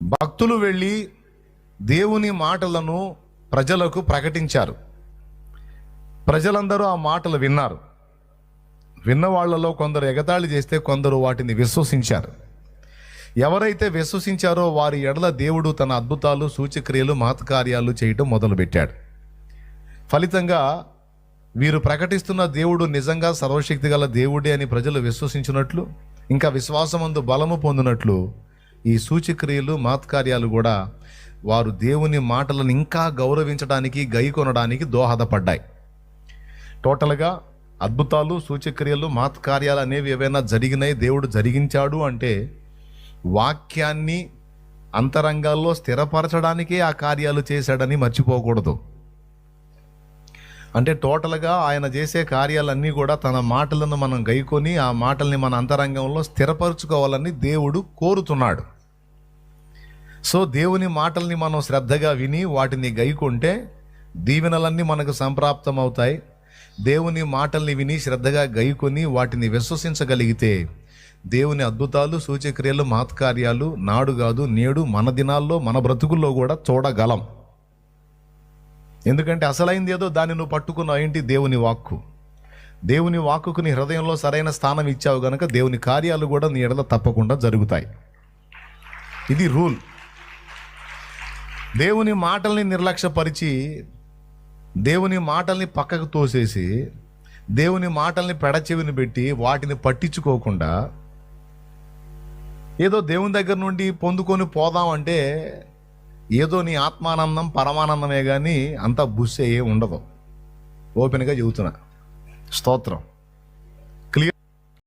భక్తులు వెళ్ళి దేవుని మాటలను ప్రజలకు ప్రకటించారు. ప్రజలందరూ ఆ మాటలు విన్నారు. విన్న వాళ్ళలో కొందరు ఎగతాళి చేస్తే కొందరు వాటిని విశ్వసించారు. ఎవరైతే విశ్వసించారో వారి ఎడల దేవుడు తన అద్భుతాలు, సూచక్రియలు, మహత్కార్యాలు చేయటం మొదలుపెట్టాడు. ఫలితంగా వీరు ప్రకటిస్తున్న దేవుడు నిజంగా సర్వశక్తి గల దేవుడే అని ప్రజలు విశ్వసించినట్లు, ఇంకా విశ్వాసమందు బలము పొందినట్లు ఈ సూచక్రియలు, మహత్కార్యాలు కూడా వారు దేవుని మాటలను ఇంకా గౌరవించడానికి, గైకొనడానికి దోహదపడ్డాయి. టోటల్గా అద్భుతాలు, సూచక్రియలు, మహత్కార్యాలు అనేవి ఏవైనా జరిగినాయి, దేవుడు జరిగించాడు అంటే వాక్యాన్ని అంతరంగాల్లో స్థిరపరచడానికే ఆ కార్యాలు చేశాడని మర్చిపోకూడదు. అంటే టోటల్గా ఆయన చేసే కార్యాలన్నీ కూడా తన మాటలను మనం గైకొని ఆ మాటల్ని మన అంతరంగంలో స్థిరపరచుకోవాలని దేవుడు కోరుతున్నాడు. సో దేవుని మాటల్ని మనం శ్రద్ధగా విని వాటిని గైకొంటే దీవెనలన్నీ మనకు సంప్రాప్తం అవుతాయి. దేవుని మాటల్ని విని శ్రద్ధగా గైకొని వాటిని విశ్వసించగలిగితే దేవుని అద్భుతాలు, సూచక్రియలు, మహత్కార్యాలు నాడు కాదు నేడు మన దినాల్లో, మన బ్రతుకుల్లో కూడా చూడగలం. ఎందుకంటే అసలైంది ఏదో దాన్ని నువ్వు పట్టుకున్నావు. ఏంటి? దేవుని వాక్కు. దేవుని వాక్కుకు నీ హృదయంలో సరైన స్థానం ఇచ్చావు గనక దేవుని కార్యాలు కూడా నీ ఎడల తప్పకుండా జరుగుతాయి. ఇది రూల్. దేవుని మాటల్ని నిర్లక్ష్యపరిచి, దేవుని మాటల్ని పక్కకు తోసేసి, దేవుని మాటల్ని పెడచెవిని పెట్టి వాటిని పట్టించుకోకుండా ఏదో దేవుని దగ్గర నుండి పొందుకొని పోదామంటే ఏదో నీ ఆత్మానందం, పరమానందమే కానీ అంత బుస్సే ఉండదు. ఓపెన్గా చెబుతున్నా. స్తోత్రం.